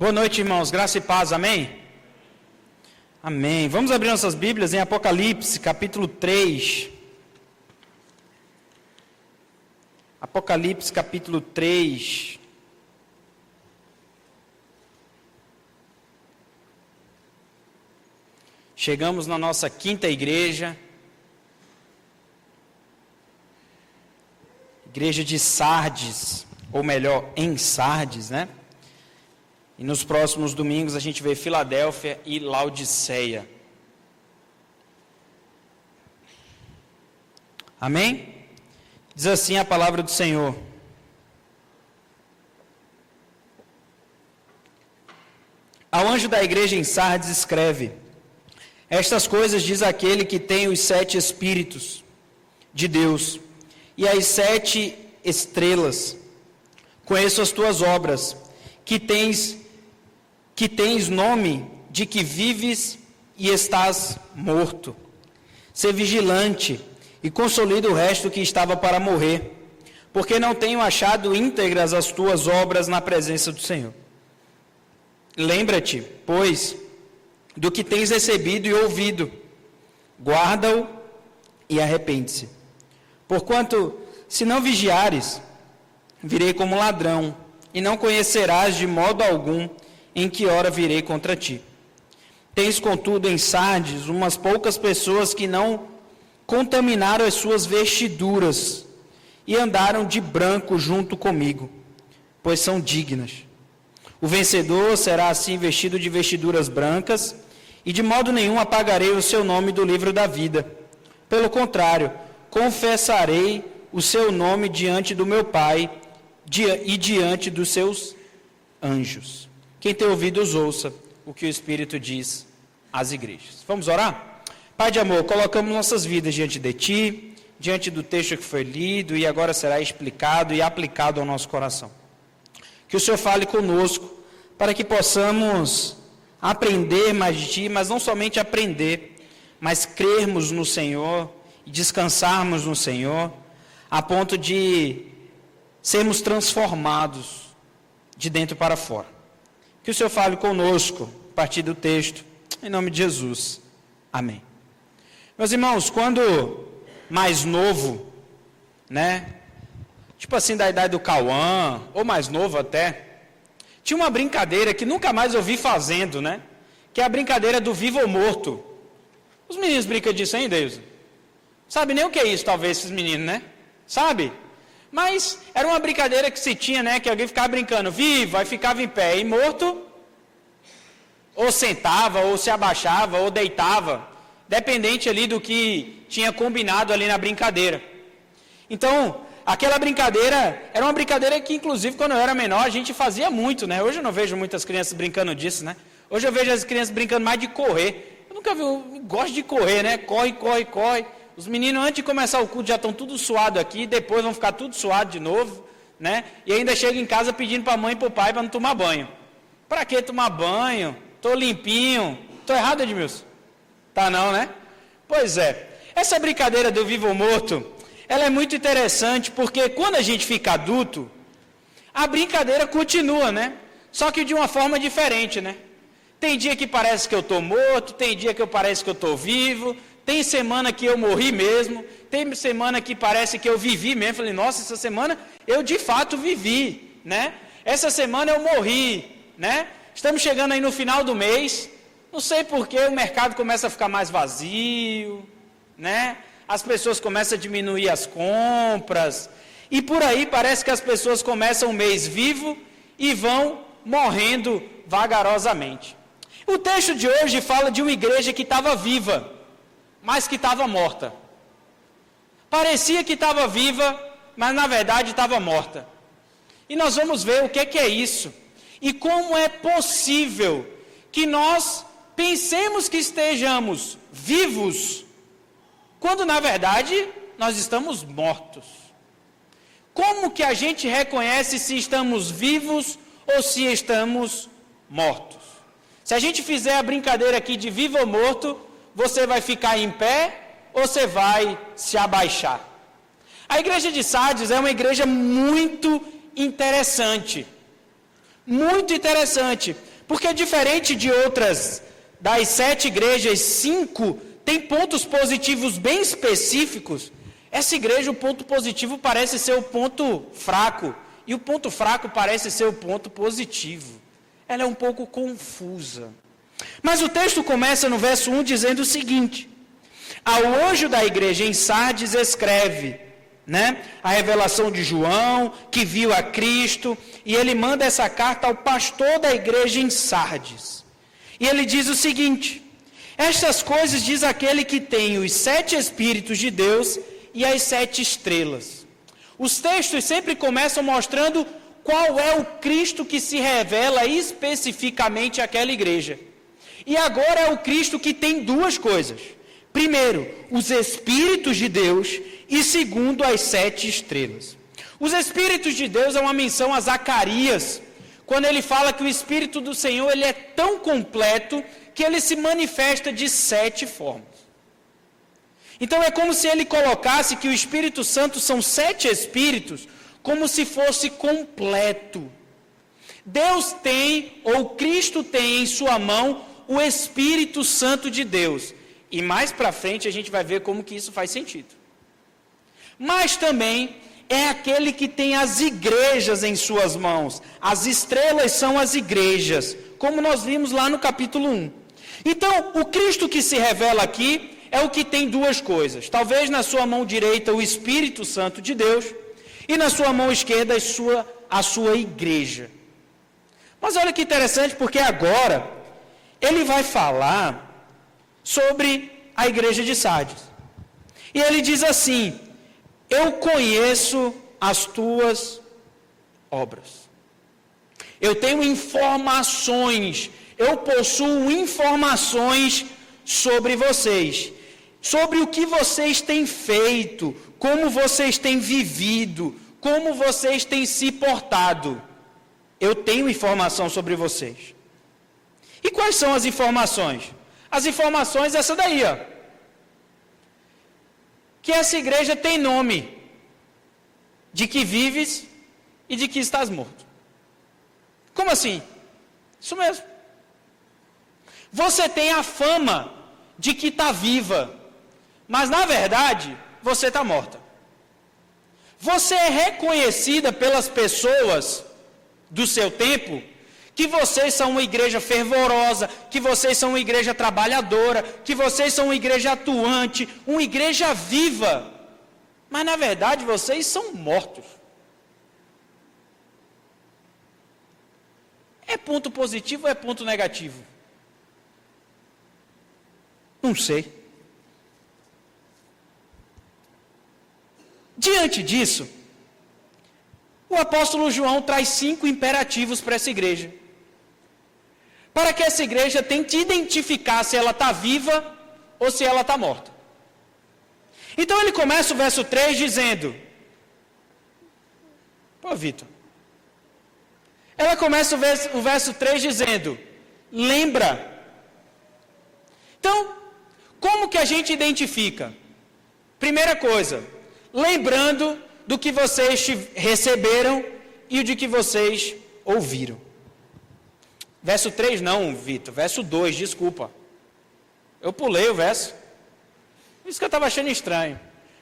Boa noite, irmãos. Graça e paz. Amém? Amém. Vamos abrir nossas Bíblias em Apocalipse, capítulo 3. Apocalipse, capítulo 3. Chegamos na nossa quinta igreja. Igreja de Sardes, ou melhor, em Sardes, né? E nos próximos domingos a gente vê Filadélfia e Laodiceia. Amém? Diz assim a palavra do Senhor. Ao anjo da igreja em Sardes escreve: estas coisas diz aquele que tem os 7 Espíritos de Deus e as 7 estrelas. Conheço as tuas obras, que tens nome de que vives e estás morto. Sê vigilante e consolida o resto que estava para morrer, porque não tenho achado íntegras as tuas obras na presença do Senhor. Lembra-te, pois, do que tens recebido e ouvido, guarda-o e arrepende-se. Porquanto, se não vigiares, virei como ladrão, e não conhecerás de modo algum em que hora virei contra ti. Tens, contudo, em Sardes umas poucas pessoas que não contaminaram as suas vestiduras e andaram de branco junto comigo, pois são dignas. O vencedor será assim vestido de vestiduras brancas, e de modo nenhum apagarei o seu nome do livro da vida. Pelo contrário, confessarei o seu nome diante do meu Pai e diante dos seus anjos. Quem tem ouvidos, ouça o que o Espírito diz às igrejas. Vamos orar? Pai de amor, colocamos nossas vidas diante de Ti, diante do texto que foi lido e agora será explicado e aplicado ao nosso coração. Que o Senhor fale conosco, para que possamos aprender mais de Ti, mas não somente aprender, mas crermos no Senhor e descansarmos no Senhor, a ponto de sermos transformados de dentro para fora. Que o Senhor fale conosco, a partir do texto, em nome de Jesus. Amém. Meus irmãos, quando mais novo, né, tipo assim da idade do Cauã, ou mais novo até, tinha uma brincadeira que nunca mais eu vi fazendo, né, que é a brincadeira do vivo ou morto. Os meninos brincam disso ainda, Deus? Sabe nem o que é isso, talvez, esses meninos, né? Sabe? Mas era uma brincadeira que se tinha, né, que alguém ficava brincando vivo, aí ficava em pé, e morto, ou sentava, ou se abaixava, ou deitava, dependente ali do que tinha combinado ali na brincadeira. Então, aquela brincadeira, era uma brincadeira que, inclusive, quando eu era menor, a gente fazia muito, né? Hoje eu não vejo muitas crianças brincando disso, né? Hoje eu vejo as crianças brincando mais de correr. Eu nunca vi, eu gosto de correr, né? Corre, corre, corre. Os meninos, antes de começar o culto, já estão tudo suado aqui, depois vão ficar tudo suado de novo, né? E ainda chega em casa pedindo para a mãe e para o pai para não tomar banho. Para que tomar banho? Estou limpinho. Estou errado, Edmilson? Tá não, né? Pois é. Essa brincadeira do vivo ou morto, ela é muito interessante, porque quando a gente fica adulto, a brincadeira continua, né? Só que de uma forma diferente, né? Tem dia que parece que eu estou morto, tem dia que parece que eu estou vivo, tem semana que eu morri mesmo, tem semana que parece que eu vivi mesmo. Falei, nossa, essa semana eu de fato vivi, né? Essa semana eu morri, né? Estamos chegando aí no final do mês, não sei por que o mercado começa a ficar mais vazio, né? As pessoas começam a diminuir as compras, e por aí parece que as pessoas começam o mês vivo e vão morrendo vagarosamente. O texto de hoje fala de uma igreja que estava viva, mas que estava morta. Parecia que estava viva, mas na verdade estava morta. E nós vamos ver o que é isso, e como é possível que nós pensemos que estejamos vivos, quando na verdade nós estamos mortos. Como que a gente reconhece se estamos vivos ou se estamos mortos? Se a gente fizer a brincadeira aqui de vivo ou morto, você vai ficar em pé ou você vai se abaixar? A igreja de Sardes é uma igreja muito interessante. Muito interessante, Porque diferente de outras, das 7 igrejas, 5 tem pontos positivos bem específicos. Essa igreja, o ponto positivo parece ser o ponto fraco, e o ponto fraco parece ser o ponto positivo. Ela é um pouco confusa. Mas o texto começa no verso 1 dizendo o seguinte: ao anjo da igreja em Sardes escreve, a revelação de João, que viu a Cristo, e ele manda essa carta ao pastor da igreja em Sardes. E ele diz o seguinte: estas coisas diz aquele que tem os 7 Espíritos de Deus e as 7 estrelas. Os textos sempre começam mostrando qual é o Cristo que se revela especificamente àquela igreja. E agora é o Cristo que tem 2 coisas. Primeiro, os Espíritos de Deus, e segundo, as 7 estrelas. Os Espíritos de Deus é uma menção a Zacarias, quando ele fala que o Espírito do Senhor ele é tão completo que ele se manifesta de 7 formas. Então é como se ele colocasse que o Espírito Santo são 7 Espíritos, como se fosse completo. Deus tem, ou Cristo tem em sua mão, o Espírito Santo de Deus. E mais para frente a gente vai ver como que isso faz sentido. Mas também é aquele que tem as igrejas em suas mãos. As estrelas são as igrejas, como nós vimos lá no capítulo 1. Então, o Cristo que se revela aqui é o que tem 2 coisas. Talvez na sua mão direita o Espírito Santo de Deus, e na sua mão esquerda a sua igreja. Mas olha que interessante, porque agora ele vai falar sobre a igreja de Sardes. E ele diz assim: eu conheço as tuas obras. Eu tenho informações, eu possuo informações sobre vocês, sobre o que vocês têm feito, como vocês têm vivido, como vocês têm se portado. Eu tenho informação sobre vocês. E quais são as informações? As informações, essa daí, ó. Que essa igreja tem nome, de que vives e de que estás morto. Como assim? Isso mesmo. Você tem a fama de que está viva, mas na verdade, você está morta. Você é reconhecida pelas pessoas do seu tempo, que vocês são uma igreja fervorosa, que vocês são uma igreja trabalhadora, que vocês são uma igreja atuante, uma igreja viva. Mas na verdade vocês são mortos. É ponto positivo ou é ponto negativo? Não sei. Diante disso, o apóstolo João traz 5 imperativos para essa igreja. Para que essa igreja tente identificar se ela está viva ou se ela está morta. Então ele começa o verso 3 dizendo... Pô, Vitor. Ela começa o verso 3 dizendo... Lembra. Então, como que a gente identifica? Primeira coisa, lembrando do que vocês receberam e de que vocês ouviram. Verso 3 não, Vitor, verso 2, desculpa. Eu pulei o verso. Isso que eu estava achando estranho.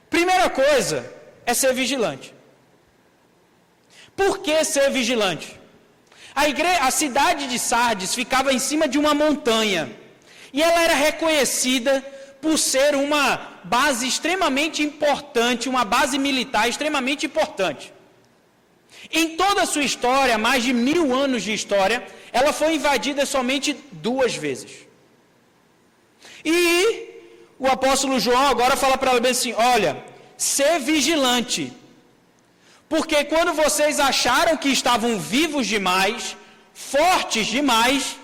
Primeira coisa é ser vigilante. Por que ser vigilante? A cidade de Sardes ficava em cima de uma montanha. E ela era reconhecida por ser uma base extremamente importante, uma base militar extremamente importante. Em toda a sua história, mais de 1000 anos de história, ela foi invadida somente 2 vezes. E o apóstolo João agora fala para ela bem assim, olha, ser vigilante, porque quando vocês acharam que estavam vivos demais, fortes demais,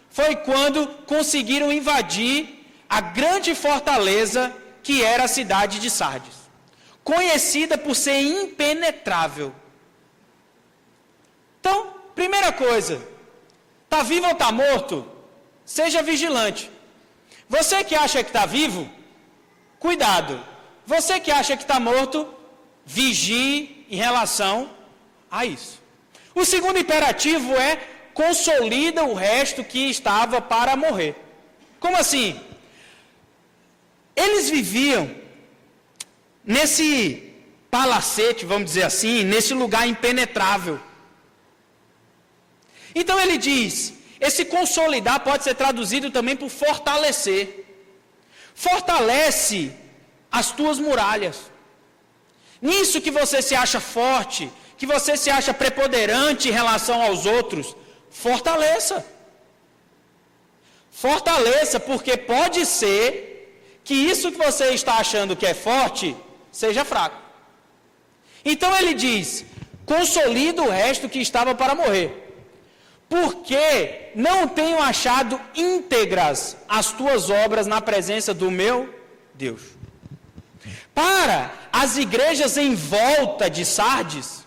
foi quando conseguiram invadir a grande fortaleza que era a cidade de Sardes, conhecida por ser impenetrável. Então, primeira coisa, está vivo ou está morto? Seja vigilante. Você que acha que está vivo, cuidado. Você que acha que está morto, vigie em relação a isso. O segundo imperativo é consolida o resto que estava para morrer. Como assim? Eles viviam nesse palacete, vamos dizer assim, nesse lugar impenetrável. Então ele diz, esse consolidar pode ser traduzido também por fortalecer. Fortalece as tuas muralhas. Nisso que você se acha forte, que você se acha preponderante em relação aos outros, fortaleça. Fortaleça, porque pode ser que isso que você está achando que é forte, seja fraco. Então ele diz, consolida o resto que estava para morrer. Porque não tenho achado íntegras as tuas obras na presença do meu Deus. Para as igrejas em volta de Sardes,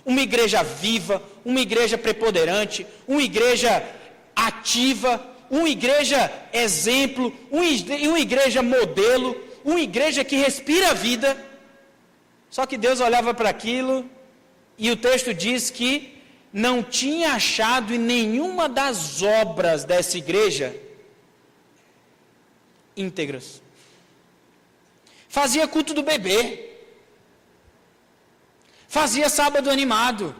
uma igreja viva, uma igreja preponderante, uma igreja ativa, uma igreja exemplo, uma igreja modelo, uma igreja que respira a vida. Só que Deus olhava para aquilo e o texto diz que não tinha achado em nenhuma das obras dessa igreja íntegras. Fazia culto do bebê, fazia sábado animado,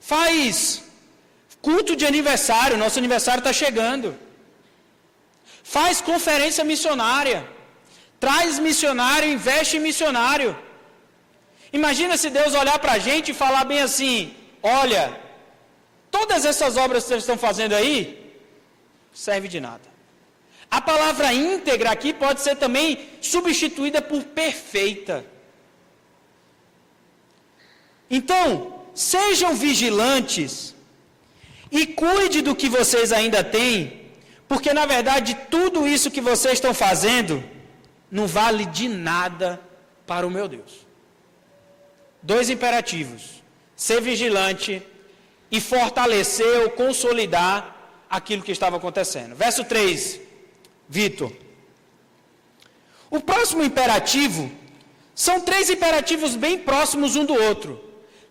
faz culto de aniversário, nosso aniversário está chegando, faz conferência missionária, traz missionário, investe em missionário. Imagina se Deus olhar para a gente e falar bem assim, olha, todas essas obras que vocês estão fazendo aí, serve de nada. A palavra íntegra aqui pode ser também substituída por perfeita. Então, sejam vigilantes e cuide do que vocês ainda têm, porque na verdade tudo isso que vocês estão fazendo não vale de nada para o meu Deus. 2 imperativos: ser vigilante e fortalecer ou consolidar aquilo que estava acontecendo. Verso 3, Vitor. O próximo imperativo, são 3 imperativos bem próximos um do outro: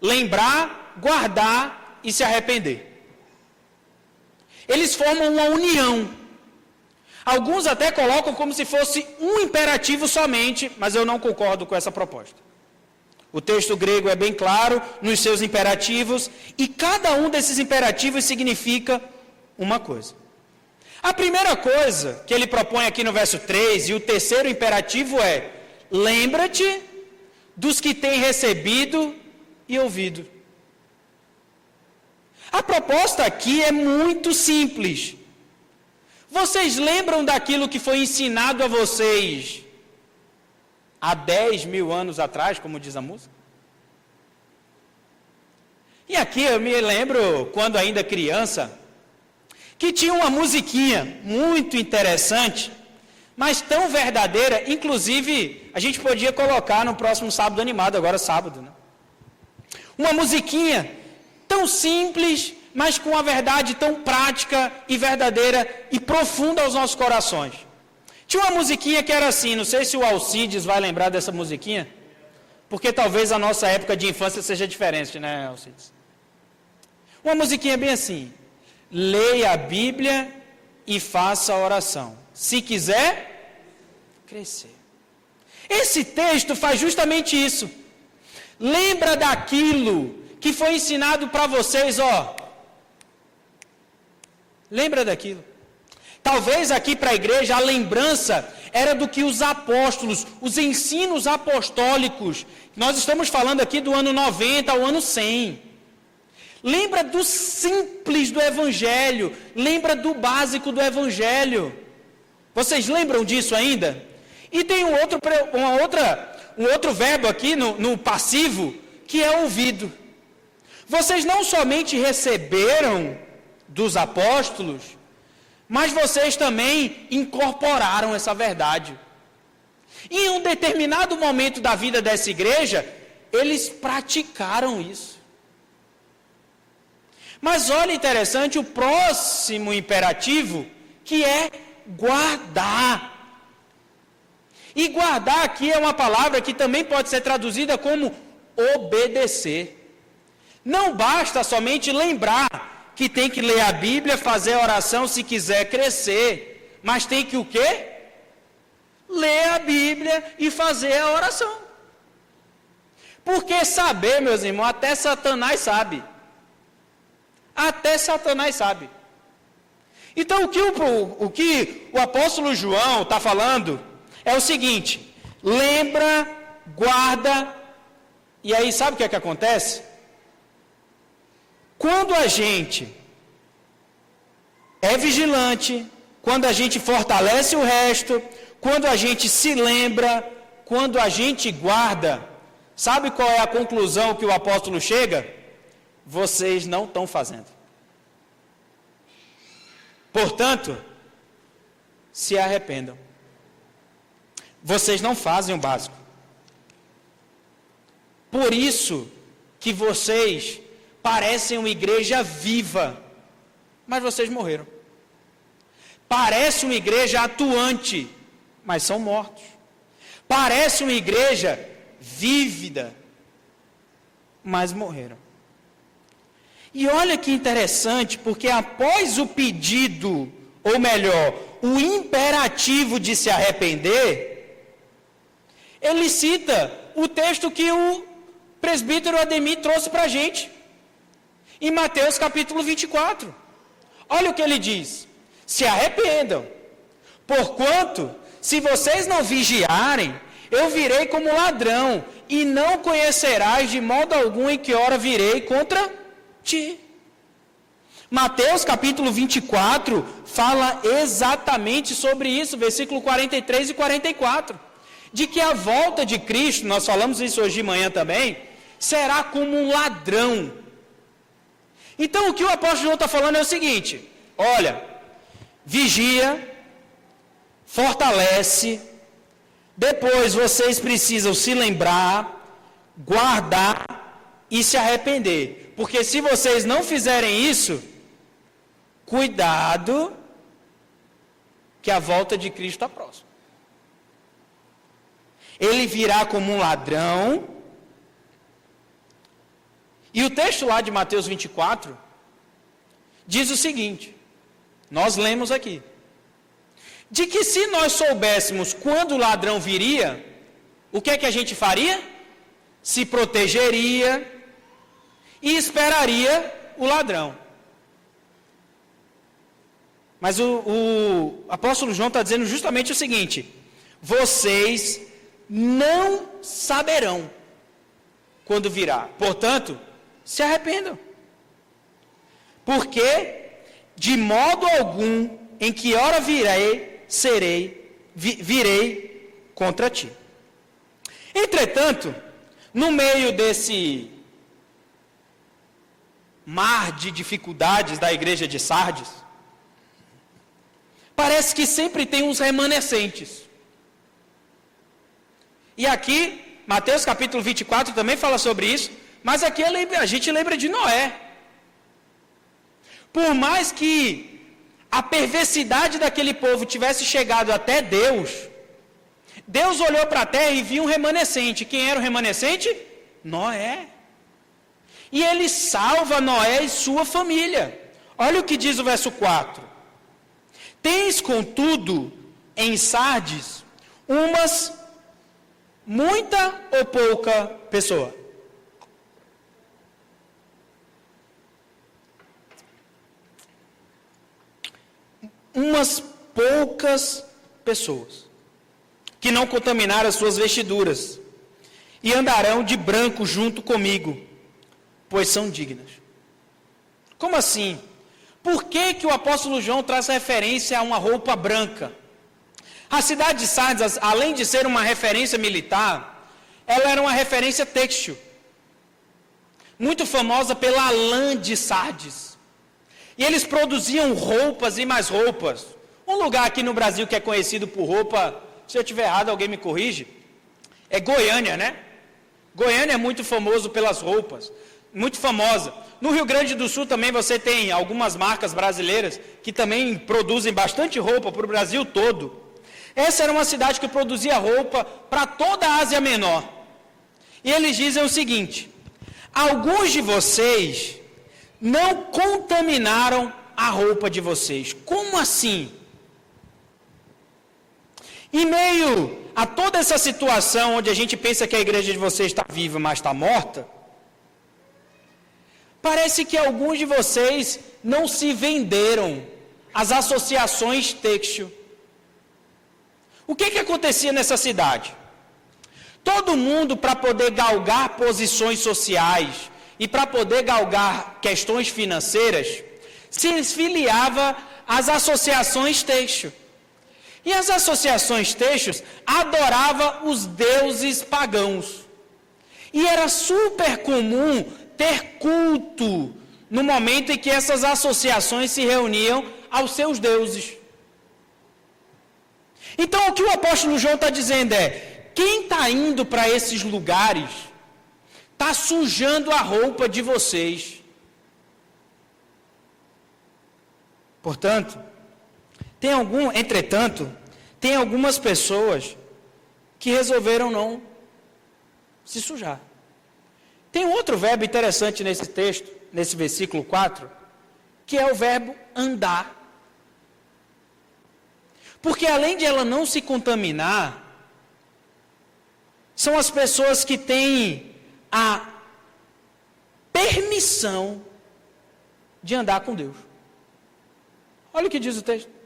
lembrar, guardar e se arrepender. Eles formam uma união. Alguns até colocam como se fosse um imperativo somente, mas eu não concordo com essa proposta. O texto grego é bem claro nos seus imperativos, e cada um desses imperativos significa uma coisa. A primeira coisa que ele propõe aqui no verso 3, e o terceiro imperativo é: lembra-te dos que têm recebido e ouvido. A proposta aqui é muito simples. Vocês lembram daquilo que foi ensinado a vocês há 10.000 anos atrás, como diz a música? E aqui eu me lembro, quando ainda criança, que tinha uma musiquinha muito interessante, mas tão verdadeira, inclusive a gente podia colocar no próximo sábado animado, agora sábado, né? Uma musiquinha tão simples, mas com uma verdade tão prática e verdadeira e profunda aos nossos corações. Tinha uma musiquinha que era assim, não sei se o Alcides vai lembrar dessa musiquinha, porque talvez a nossa época de infância seja diferente, né, Alcides? Uma musiquinha bem assim: leia a Bíblia e faça a oração, se quiser crescer. Esse texto faz justamente isso. Lembra daquilo que foi ensinado para vocês, ó. Lembra daquilo. Talvez aqui para a igreja a lembrança era do que os apóstolos, os ensinos apostólicos, nós estamos falando aqui do ano 90 ao ano 100. Lembra do simples do evangelho, lembra do básico do evangelho. Vocês lembram disso ainda? E tem um outro verbo aqui no passivo, que é ouvido. Vocês não somente receberam dos apóstolos, mas vocês também incorporaram essa verdade. E em um determinado momento da vida dessa igreja, eles praticaram isso. Mas olha, interessante, o próximo imperativo, que é guardar. E guardar aqui é uma palavra que também pode ser traduzida como obedecer. Não basta somente lembrar que tem que ler a Bíblia, fazer a oração se quiser crescer, mas tem que o quê? Ler a Bíblia e fazer a oração. Porque saber, meus irmãos, até Satanás sabe. Até Satanás sabe. Então, o que o apóstolo João está falando é o seguinte: lembra, guarda, e aí sabe o que é que acontece? Quando a gente é vigilante, quando a gente fortalece o resto, quando a gente se lembra, quando a gente guarda, sabe qual é a conclusão que o apóstolo chega? Vocês não estão fazendo. Portanto, se arrependam. Vocês não fazem o básico. Por isso que vocês parecem uma igreja viva, mas vocês morreram. Parece uma igreja atuante, mas são mortos. Parece uma igreja vívida, mas morreram. E olha que interessante, porque após o pedido, ou melhor, o imperativo de se arrepender, ele cita o texto que o presbítero Ademir trouxe para a gente, em Mateus capítulo 24. Olha o que ele diz: se arrependam, porquanto, se vocês não vigiarem, eu virei como ladrão, e não conhecerás de modo algum em que hora virei contra ti. Mateus capítulo 24 fala exatamente sobre isso, versículo 43 e 44, de que a volta de Cristo, nós falamos isso hoje de manhã também, será como um ladrão. Então o que o apóstolo João está falando é o seguinte: olha, vigia, fortalece, depois vocês precisam se lembrar, guardar e se arrepender. Porque se vocês não fizerem isso, cuidado, que a volta de Cristo está próxima. Ele virá como um ladrão. E o texto lá de Mateus 24 diz o seguinte, nós lemos aqui, de que se nós soubéssemos quando o ladrão viria, o que é que a gente faria? Se protegeria e esperaria o ladrão. Mas o apóstolo João está dizendo justamente o seguinte: vocês não saberão quando virá, portanto, se arrependam. Porque de modo algum em que hora virei contra ti. Entretanto, no meio desse mar de dificuldades da igreja de Sardes, parece que sempre tem uns remanescentes. E aqui, Mateus capítulo 24 também fala sobre isso, mas aqui a gente lembra de Noé. Por mais que a perversidade daquele povo tivesse chegado até Deus, Deus olhou para a terra e viu um remanescente. Quem era o remanescente? Noé. E ele salva Noé e sua família. Olha o que diz o verso 4. Tens, contudo, em Sardes, muita ou pouca pessoa? Umas poucas pessoas, que não contaminaram as suas vestiduras, e andarão de branco junto comigo, pois são dignas. Como assim? Por que o apóstolo João traz referência a uma roupa branca? A cidade de Sardes, além de ser uma referência militar, ela era uma referência têxtil, muito famosa pela lã de Sardes. E eles produziam roupas e mais roupas. Um lugar aqui no Brasil que é conhecido por roupa, se eu estiver errado, alguém me corrige, é Goiânia, né? Goiânia é muito famoso pelas roupas, muito famosa. No Rio Grande do Sul também você tem algumas marcas brasileiras que também produzem bastante roupa para o Brasil todo. Essa era uma cidade que produzia roupa para toda a Ásia Menor. E eles dizem o seguinte: alguns de vocês não contaminaram a roupa de vocês. Como assim? Em meio a toda essa situação onde a gente pensa que a igreja de vocês está viva, mas está morta, parece que alguns de vocês não se venderam às associações têxtil. O que acontecia nessa cidade? Todo mundo, para poder galgar posições sociais e para poder galgar questões financeiras, se filiava às associações têxtil. E as associações têxteis adoravam os deuses pagãos. E era super comum ter culto no momento em que essas associações se reuniam aos seus deuses. Então o que o apóstolo João está dizendo é: quem está indo para esses lugares está sujando a roupa de vocês. Entretanto, tem algumas pessoas que resolveram não se sujar. Tem um outro verbo interessante nesse texto, nesse versículo 4, que é o verbo andar. Porque além de ela não se contaminar, são as pessoas que têm a permissão de andar com Deus. Olha o que diz o texto.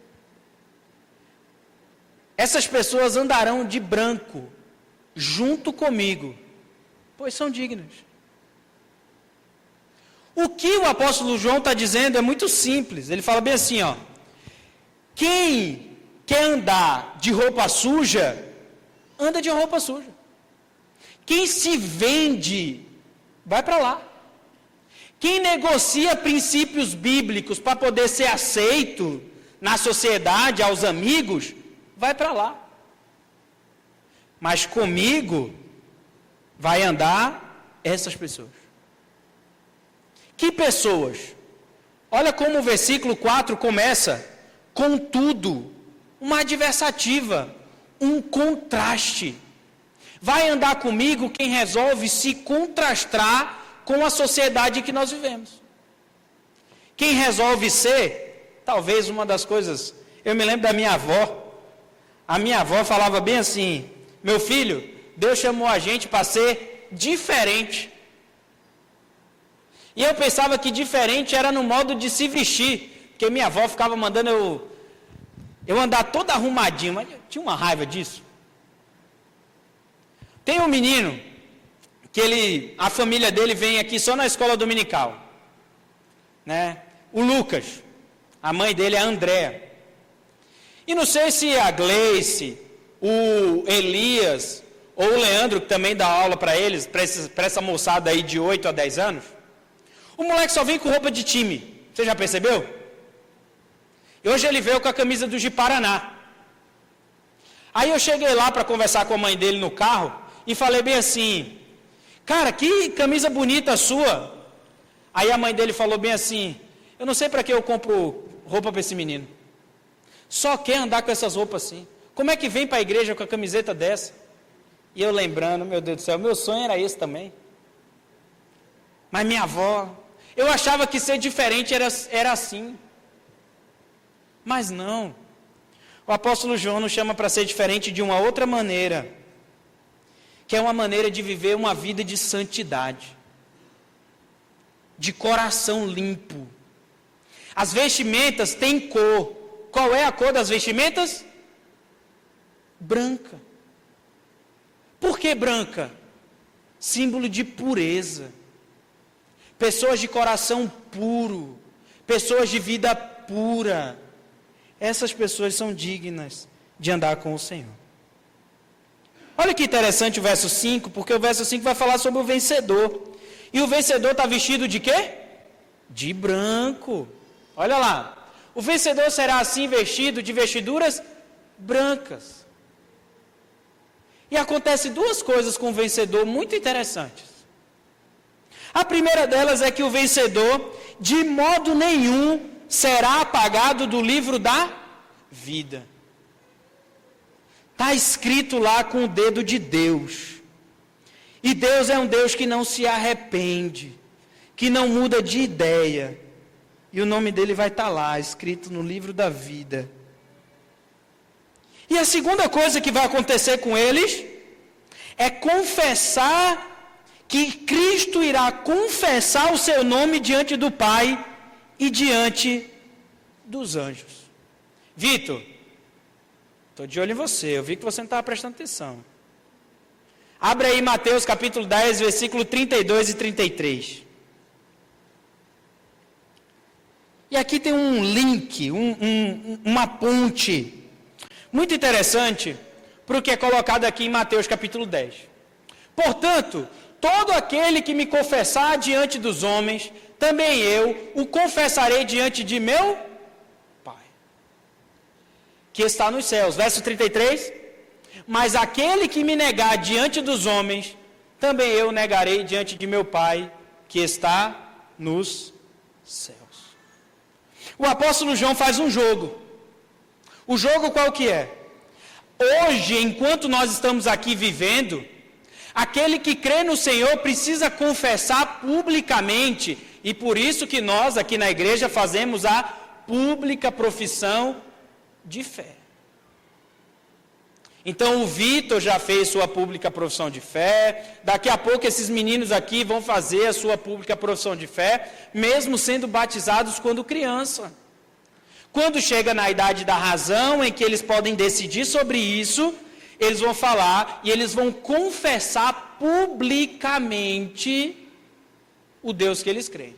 Essas pessoas andarão de branco, junto comigo, pois são dignas. O que o apóstolo João está dizendo é muito simples. Ele fala bem assim, ó: quem quer andar de roupa suja, anda de roupa suja. Quem se vende, vai para lá. Quem negocia princípios bíblicos para poder ser aceito na sociedade, aos amigos, vai para lá. Mas comigo vai andar essas pessoas. Que pessoas? Olha como o versículo 4 começa: contudo, uma adversativa, um contraste. Vai andar comigo quem resolve se contrastar com a sociedade que nós vivemos. Quem resolve ser, talvez uma das coisas, eu me lembro da minha avó. A minha avó falava bem assim: meu filho, Deus chamou a gente para ser diferente. E eu pensava que diferente era no modo de se vestir, porque minha avó ficava mandando eu andar todo arrumadinho, mas eu tinha uma raiva disso. Tem um menino que a família dele vem aqui só na escola dominical, né? O Lucas, a mãe dele é a Andréa. E não sei se a Gleice, o Elias ou o Leandro, que também dá aula para eles, para essa moçada aí de 8 a 10 anos, o moleque só vem com roupa de time. Você já percebeu? E hoje ele veio com a camisa do Ji-Paraná. Aí eu cheguei lá para conversar com a mãe dele no carro e falei bem assim: cara, que camisa bonita a sua. Aí a mãe dele falou bem assim: eu não sei para que eu compro roupa para esse menino. Só quer andar com essas roupas assim. Como é que vem para a igreja com a camiseta dessa? E eu lembrando, meu Deus do céu, meu sonho era esse também. Mas minha avó, eu achava que ser diferente era assim. Mas não. O apóstolo João nos chama para ser diferente de uma outra maneira, que é uma maneira de viver uma vida de santidade, de coração limpo. As vestimentas têm cor. Qual é a cor das vestimentas? Branca. Por que branca? Símbolo de pureza. Pessoas de coração puro, pessoas de vida pura, essas pessoas são dignas de andar com o Senhor. Olha que interessante o verso 5, porque o verso 5 vai falar sobre o vencedor. E o vencedor está vestido de quê? De branco. Olha lá. O vencedor será assim vestido de vestiduras brancas. E acontece duas coisas com o vencedor muito interessantes. A primeira delas é que o vencedor, de modo nenhum, será apagado do livro da vida. Está escrito lá com o dedo de Deus. E Deus é um Deus que não se arrepende, que não muda de ideia. E o nome dele vai estar lá, escrito no livro da vida. E a segunda coisa que vai acontecer com eles é confessar que Cristo irá confessar o seu nome diante do Pai e diante dos anjos. Vitor, estou de olho em você, eu vi que você não estava prestando atenção. Abre aí Mateus capítulo 10, versículo 32 e 33. E aqui tem um link, uma ponte muito interessante para o que é colocado aqui em Mateus capítulo 10. Portanto, todo aquele que me confessar diante dos homens, também eu o confessarei diante de meu Pai, que está nos céus. Verso 33. Mas aquele que me negar diante dos homens, também eu negarei diante de meu Pai, que está nos céus. O apóstolo João faz um jogo. O jogo qual que é? Hoje, enquanto nós estamos aqui vivendo, aquele que crê no Senhor precisa confessar publicamente, e por isso que nós aqui na igreja fazemos a pública profissão de fé. Então o Vitor já fez sua pública profissão de fé, daqui a pouco esses meninos aqui vão fazer a sua pública profissão de fé, mesmo sendo batizados quando criança. Quando chega na idade da razão, em que eles podem decidir sobre isso, eles vão falar e eles vão confessar publicamente o Deus que eles creem.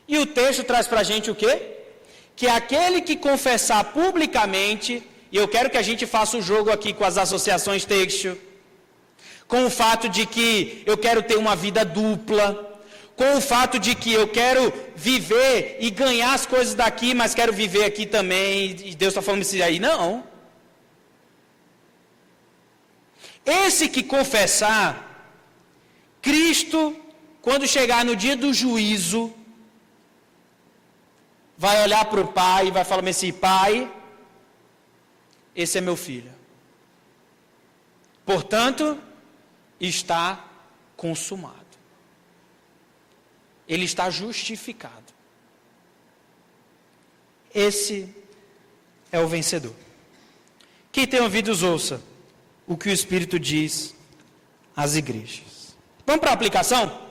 E o texto traz para a gente o quê? Que aquele que confessar publicamente, e eu quero que a gente faça o jogo aqui com as associações têxtil, com o fato de que eu quero ter uma vida dupla, com o fato de que eu quero viver e ganhar as coisas daqui, mas quero viver aqui também, e Deus está falando isso aí, não. Esse que confessar, Cristo, quando chegar no dia do juízo, vai olhar para o Pai e vai falar assim: Pai, esse é meu filho. Portanto, está consumado. Ele está justificado. Esse é o vencedor. Quem tem ouvidos, ouça o que o Espírito diz às igrejas. Vamos para a aplicação?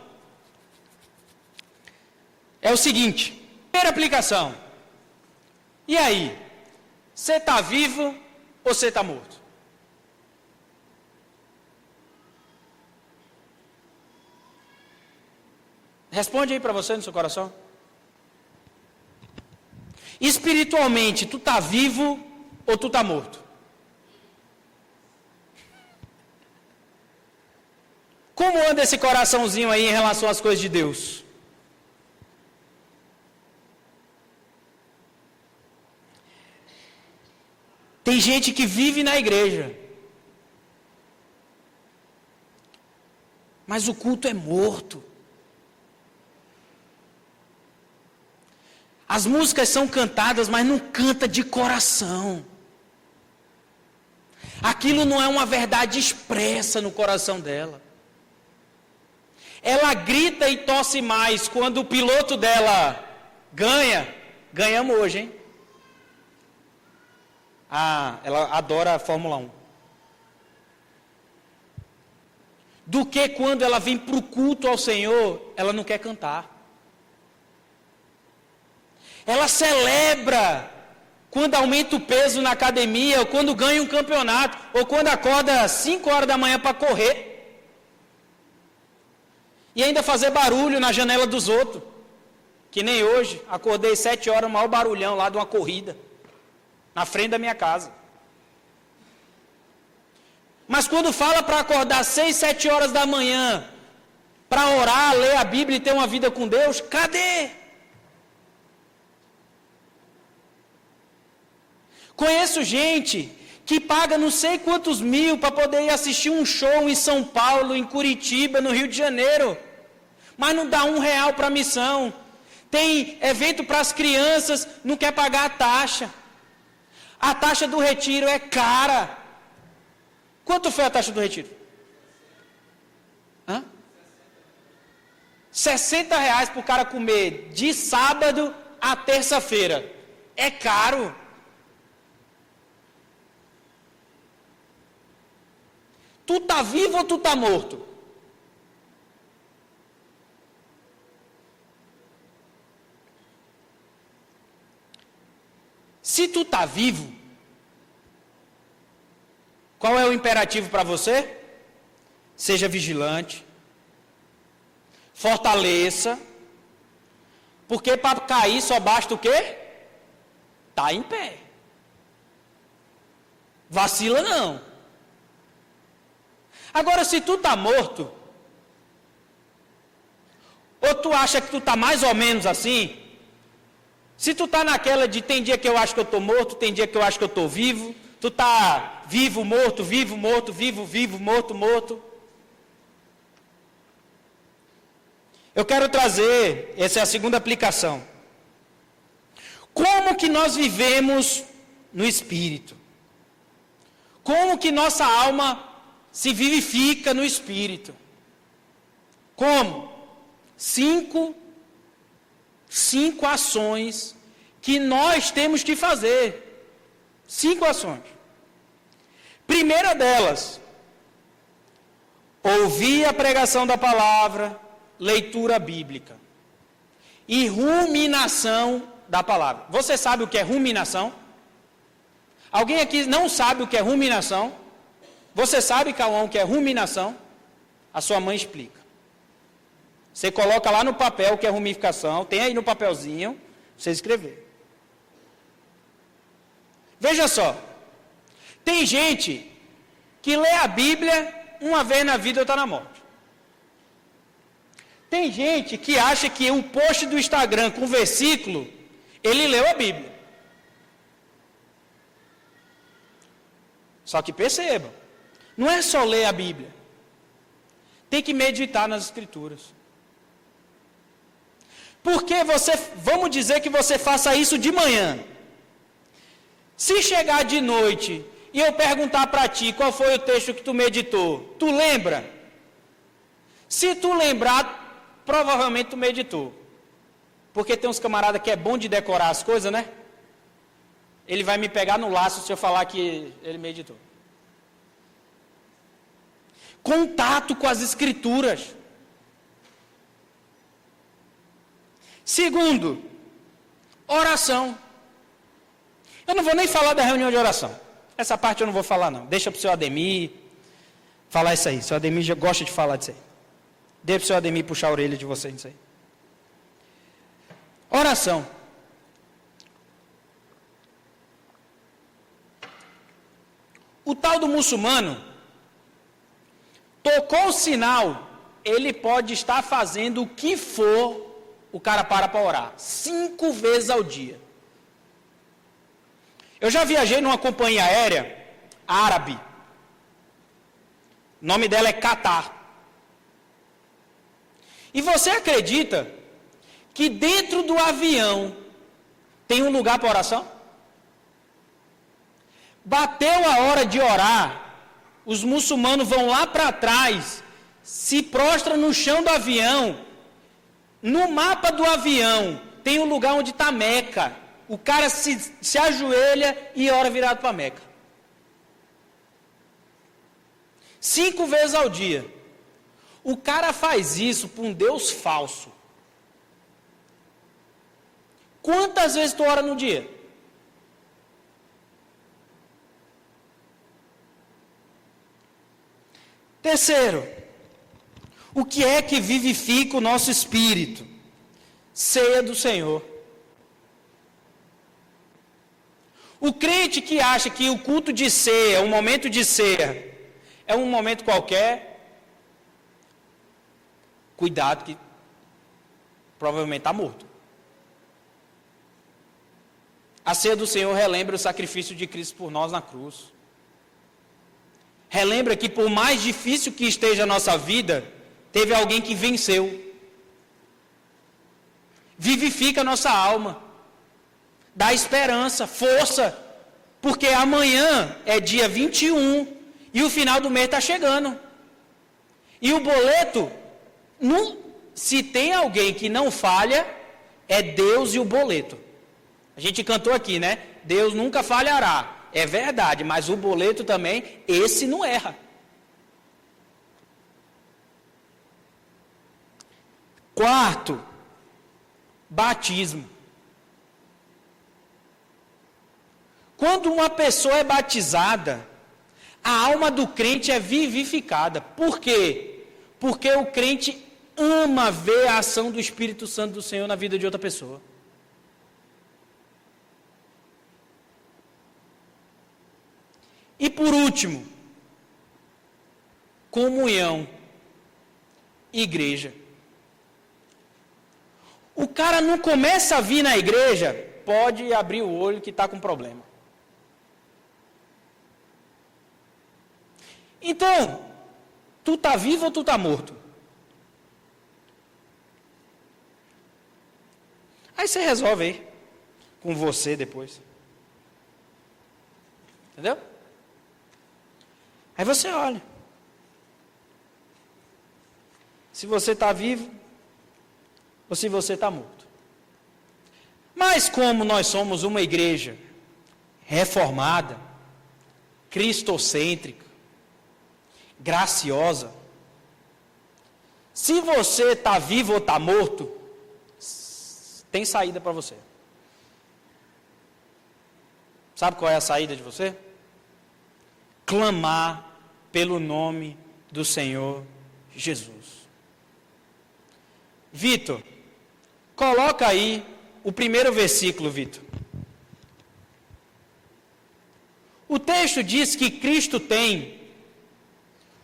É o seguinte, primeira aplicação. E aí? Você está vivo ou você está morto? Responde aí para você no seu coração. Espiritualmente, tu está vivo ou tu está morto? Como anda esse coraçãozinho aí em relação às coisas de Deus? Tem gente que vive na igreja, mas o culto é morto. As músicas são cantadas, mas não canta de coração. Aquilo não é uma verdade expressa no coração dela. Ela grita e tosse mais quando o piloto dela ganha. Ganhamos hoje, hein? Ah, ela adora a Fórmula 1. Do que quando ela vem para o culto ao Senhor, ela não quer cantar. Ela celebra quando aumenta o peso na academia, ou quando ganha um campeonato, ou quando acorda às 5 horas da manhã para correr. E ainda fazer barulho na janela dos outros. Que nem hoje, acordei 7 horas, o maior barulhão lá de uma corrida. Na frente da minha casa. Mas quando fala para acordar 6, 7 horas da manhã, para orar, ler a Bíblia e ter uma vida com Deus, cadê? Conheço gente que paga não sei quantos mil para poder ir assistir um show em São Paulo, em Curitiba, no Rio de Janeiro, mas não dá R$1 para a missão. Tem evento para as crianças, não quer pagar a taxa. A taxa do retiro é cara. Quanto foi a taxa do retiro? R$60 para o cara comer de sábado a terça-feira. É caro. Tu tá vivo ou tu tá morto? Se tu tá vivo, qual é o imperativo para você? Seja vigilante, fortaleça, porque para cair só basta o quê? Tá em pé. Vacila não. Agora, se tu tá morto, ou tu acha que tu tá mais ou menos assim, se tu tá naquela de tem dia que eu acho que eu tô morto, tem dia que eu acho que eu tô vivo, tu tá vivo, morto, vivo, morto, vivo, vivo, morto, morto. Eu quero trazer, essa é a segunda aplicação. Como que nós vivemos no Espírito? Como que nossa alma se vivifica no Espírito? Como? 5 ações que nós temos que fazer. 5 ações. Primeira delas, ouvir a pregação da palavra, leitura bíblica e ruminação da palavra. Você sabe o que é ruminação? Alguém aqui não sabe o que é ruminação? Você sabe, Cauã, o que é ruminação? A sua mãe explica. Você coloca lá no papel o que é rumificação, tem aí no papelzinho, você escrever. Veja só, tem gente que lê a Bíblia uma vez na vida ou está na morte. Tem gente que acha que um post do Instagram com versículo, ele leu a Bíblia. Só que perceba, não é só ler a Bíblia. Tem que meditar nas Escrituras. Porque vamos dizer que você faça isso de manhã. Se chegar de noite e eu perguntar para ti qual foi o texto que tu meditou, tu lembra? Se tu lembrar, provavelmente tu meditou. Porque tem uns camaradas que é bom de decorar as coisas, né? Ele vai me pegar no laço se eu falar que ele meditou. Contato com as Escrituras. Segundo, oração. Eu não vou nem falar da reunião de oração. Essa parte eu não vou falar não. Deixa para o seu Ademir falar isso aí. O seu Ademir já gosta de falar disso aí. Deixa para o seu Ademir puxar a orelha de vocês nisso aí. Oração. O tal do muçulmano tocou o sinal, ele pode estar fazendo o que for, o cara para orar. 5 vezes ao dia. Eu já viajei numa companhia aérea árabe. O nome dela é Qatar. E você acredita que dentro do avião tem um lugar para oração? Bateu a hora de orar, os muçulmanos vão lá para trás, se prostram no chão do avião. No mapa do avião tem um lugar onde está Meca. O cara se ajoelha e ora virado para Meca. 5 vezes ao dia. O cara faz isso para um Deus falso. Quantas vezes tu ora no dia? Terceiro, o que é que vivifica o nosso espírito? Ceia do Senhor. O crente que acha que o culto de ceia, o momento de ceia, é um momento qualquer, cuidado que provavelmente está morto. A ceia do Senhor relembra o sacrifício de Cristo por nós na cruz. Relembra que por mais difícil que esteja a nossa vida, teve alguém que venceu. Vivifica a nossa alma. Dá esperança, força. Porque amanhã é dia 21 e o final do mês está chegando. E o boleto se tem alguém que não falha, é Deus e o boleto. A gente cantou aqui, né? Deus nunca falhará. É verdade, mas o boleto também, esse não erra. Quarto, batismo. Quando uma pessoa é batizada, a alma do crente é vivificada. Por quê? Porque o crente ama ver a ação do Espírito Santo do Senhor na vida de outra pessoa. E por último, comunhão, igreja. O cara não começa a vir na igreja, pode abrir o olho que está com problema. Então, tu está vivo ou tu está morto? Aí você resolve aí, com você depois. Entendeu? Aí você olha. Se você está vivo, ou se você está morto. Mas como nós somos uma igreja reformada, cristocêntrica, graciosa, se você está vivo ou está morto, tem saída para você. Sabe qual é a saída de você? Clamar pelo nome do Senhor Jesus. Vitor, coloca aí o primeiro versículo, Vitor. O texto diz que Cristo tem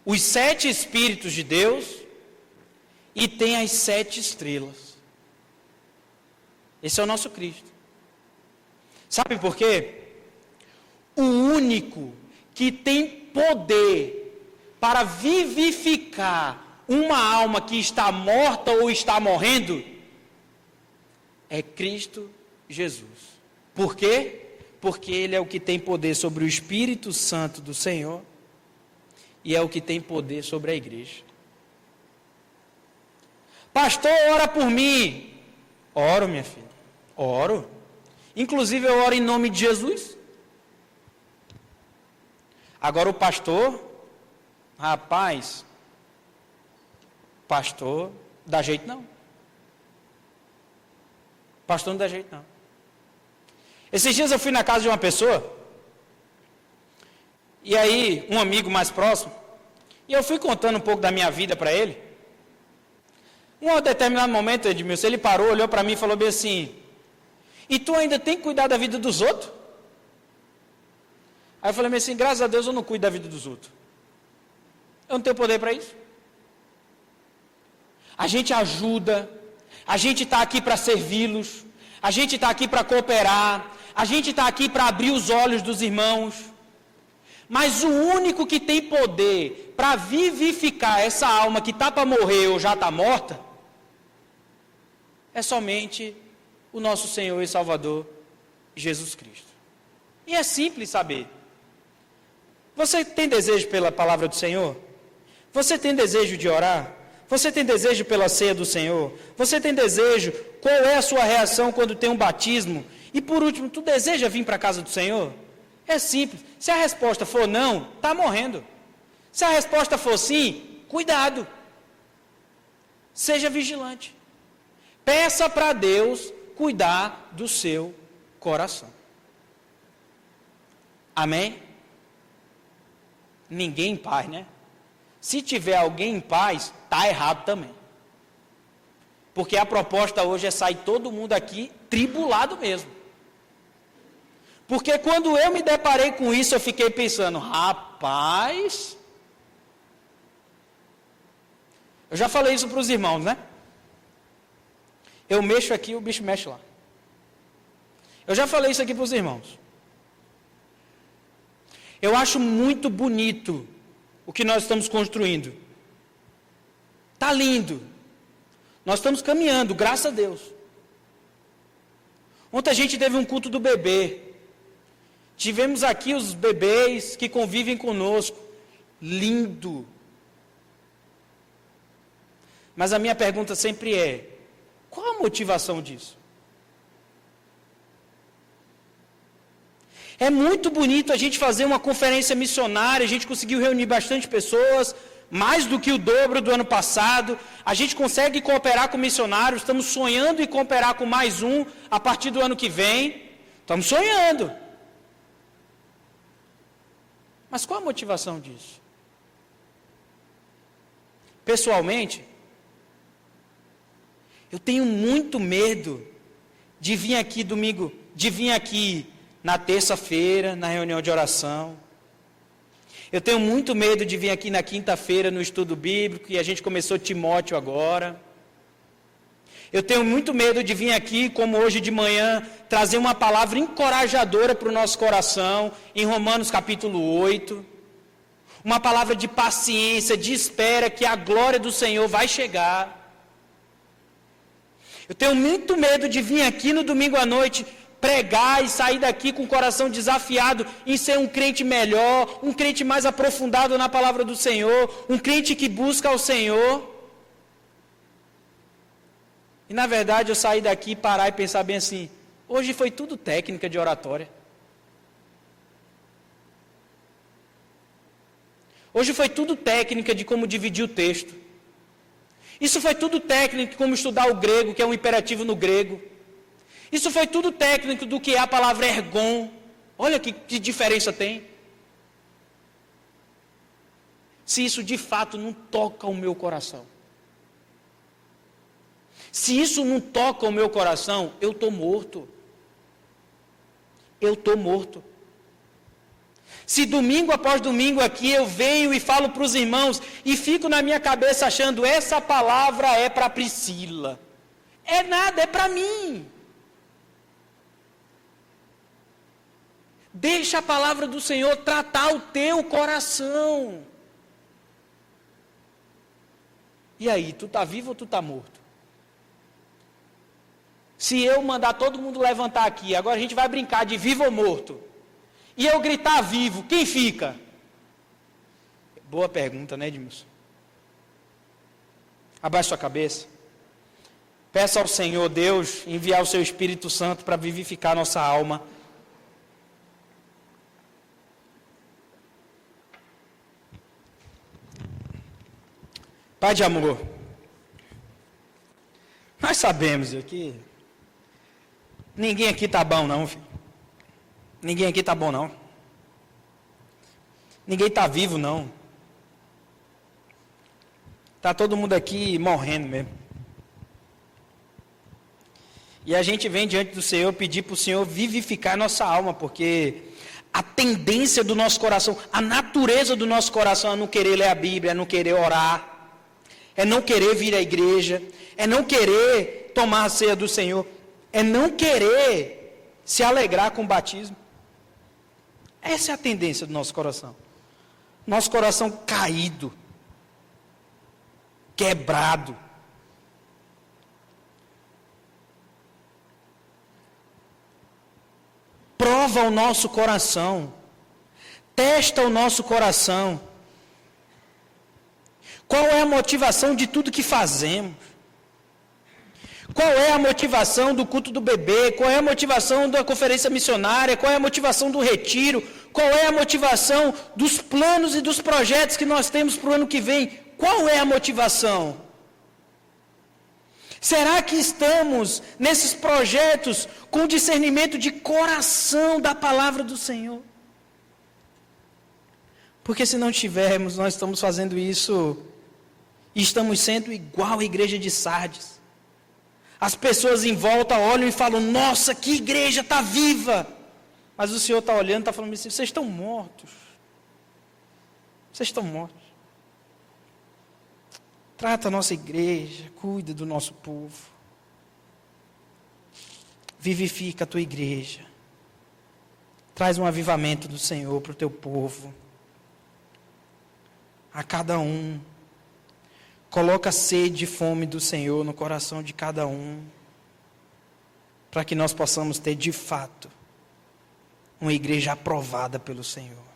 os 7 Espíritos de Deus e tem as 7 estrelas. Esse é o nosso Cristo. Sabe por quê? O único que tem poder para vivificar uma alma que está morta ou está morrendo é Cristo Jesus. Por quê? Porque Ele é o que tem poder sobre o Espírito Santo do Senhor e é o que tem poder sobre a igreja. Pastor, ora por mim. Oro, minha filha. Oro. Inclusive eu oro em nome de Jesus. Agora o pastor, rapaz, pastor, dá jeito não. Pastor não dá jeito não. Esses dias eu fui na casa de uma pessoa, e aí um amigo mais próximo, e eu fui contando um pouco da minha vida para ele. Um determinado momento, Edmilson, ele parou, olhou para mim e falou bem assim: e tu ainda tem que cuidar da vida dos outros? Aí eu falei assim: graças a Deus eu não cuido da vida dos outros. Eu não tenho poder para isso. A gente ajuda, a gente está aqui para servi-los, a gente está aqui para cooperar, a gente está aqui para abrir os olhos dos irmãos. Mas o único que tem poder para vivificar essa alma que está para morrer ou já está morta, é somente o nosso Senhor e Salvador, Jesus Cristo. E é simples saber. Você tem desejo pela palavra do Senhor? Você tem desejo de orar? Você tem desejo pela ceia do Senhor? Você tem desejo? Qual é a sua reação quando tem um batismo? E por último, tu deseja vir para a casa do Senhor? É simples. Se a resposta for não, está morrendo. Se a resposta for sim, cuidado. Seja vigilante. Peça para Deus cuidar do seu coração. Amém? Ninguém em paz, né? Se tiver alguém em paz, está errado também. Porque a proposta hoje é sair todo mundo aqui tribulado mesmo. Porque quando eu me deparei com isso, eu fiquei pensando: rapaz, eu já falei isso para os irmãos, né? Eu mexo aqui, o bicho mexe lá. Eu já falei isso aqui para os irmãos. Eu acho muito bonito o que nós estamos construindo. Está lindo. Nós estamos caminhando, graças a Deus. Ontem a gente teve um culto do bebê. Tivemos aqui os bebês que convivem conosco. Lindo. Mas a minha pergunta sempre é: qual a motivação disso? É muito bonito a gente fazer uma conferência missionária, a gente conseguiu reunir bastante pessoas, mais do que o dobro do ano passado, a gente consegue cooperar com missionários, estamos sonhando em cooperar com mais um a partir do ano que vem, estamos sonhando. Mas qual a motivação disso? Pessoalmente, eu tenho muito medo de vir aqui domingo, de vir aqui na terça-feira, na reunião de oração. Eu tenho muito medo de vir aqui na quinta-feira no estudo bíblico, e a gente começou Timóteo agora. Eu tenho muito medo de vir aqui, como hoje de manhã, trazer uma palavra encorajadora para o nosso coração, em Romanos capítulo 8. Uma palavra de paciência, de espera, que a glória do Senhor vai chegar. Eu tenho muito medo de vir aqui no domingo à noite, pregar e sair daqui com o coração desafiado em ser um crente melhor, um crente mais aprofundado na palavra do Senhor, um crente que busca ao Senhor. E na verdade eu sair daqui, parar e pensar bem assim: hoje foi tudo técnica de oratória. Hoje foi tudo técnica de como dividir o texto. Isso foi tudo técnico de como estudar o grego, que é um imperativo no grego. Isso foi tudo técnico do que é a palavra ergon. Olha que diferença tem. Se isso de fato não toca o meu coração. Se isso não toca o meu coração, eu estou morto. Eu estou morto. Se domingo após domingo aqui eu venho e falo para os irmãos e fico na minha cabeça achando: essa palavra é para Priscila. É nada, é para mim. Deixa a palavra do Senhor tratar o teu coração. E aí, tu está vivo ou tu está morto? Se eu mandar todo mundo levantar aqui, agora a gente vai brincar de vivo ou morto, e eu gritar vivo, quem fica? Boa pergunta, né, Edmilson? Abaixe sua cabeça. Peça ao Senhor Deus enviar o seu Espírito Santo para vivificar nossa alma. Pai de amor, nós sabemos que ninguém aqui está bom não, filho. Ninguém aqui está bom não. Ninguém está vivo não. Está todo mundo aqui morrendo mesmo. E a gente vem diante do Senhor pedir para o Senhor vivificar nossa alma, porque a tendência do nosso coração, a natureza do nosso coração é não querer ler a Bíblia, é não querer orar, é não querer vir à igreja, é não querer tomar a ceia do Senhor, é não querer se alegrar com o batismo. Essa é a tendência do nosso coração. Nosso coração caído, quebrado. Prova o nosso coração, testa o nosso coração. Qual é a motivação de tudo que fazemos? Qual é a motivação do culto do bebê? Qual é a motivação da conferência missionária? Qual é a motivação do retiro? Qual é a motivação dos planos e dos projetos que nós temos para o ano que vem? Qual é a motivação? Será que estamos nesses projetos com discernimento de coração da palavra do Senhor? Porque se não tivermos, nós estamos fazendo isso e estamos sendo igual a igreja de Sardes. As pessoas em volta olham e falam: nossa, que igreja está viva. Mas o Senhor está olhando e está falando assim: vocês estão mortos. Vocês estão mortos. Trata a nossa igreja, cuida do nosso povo. Vivifica a tua igreja. Traz um avivamento do Senhor para o teu povo. A cada um. Coloca sede e fome do Senhor no coração de cada um. Para que nós possamos ter de fato uma igreja aprovada pelo Senhor.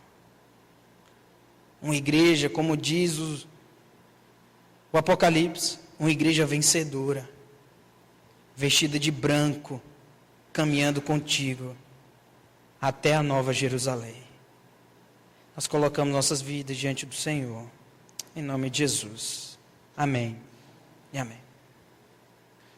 Uma igreja, como diz o Apocalipse, uma igreja vencedora, vestida de branco, caminhando contigo até a nova Jerusalém. Nós colocamos nossas vidas diante do Senhor, em nome de Jesus. Amém e amém.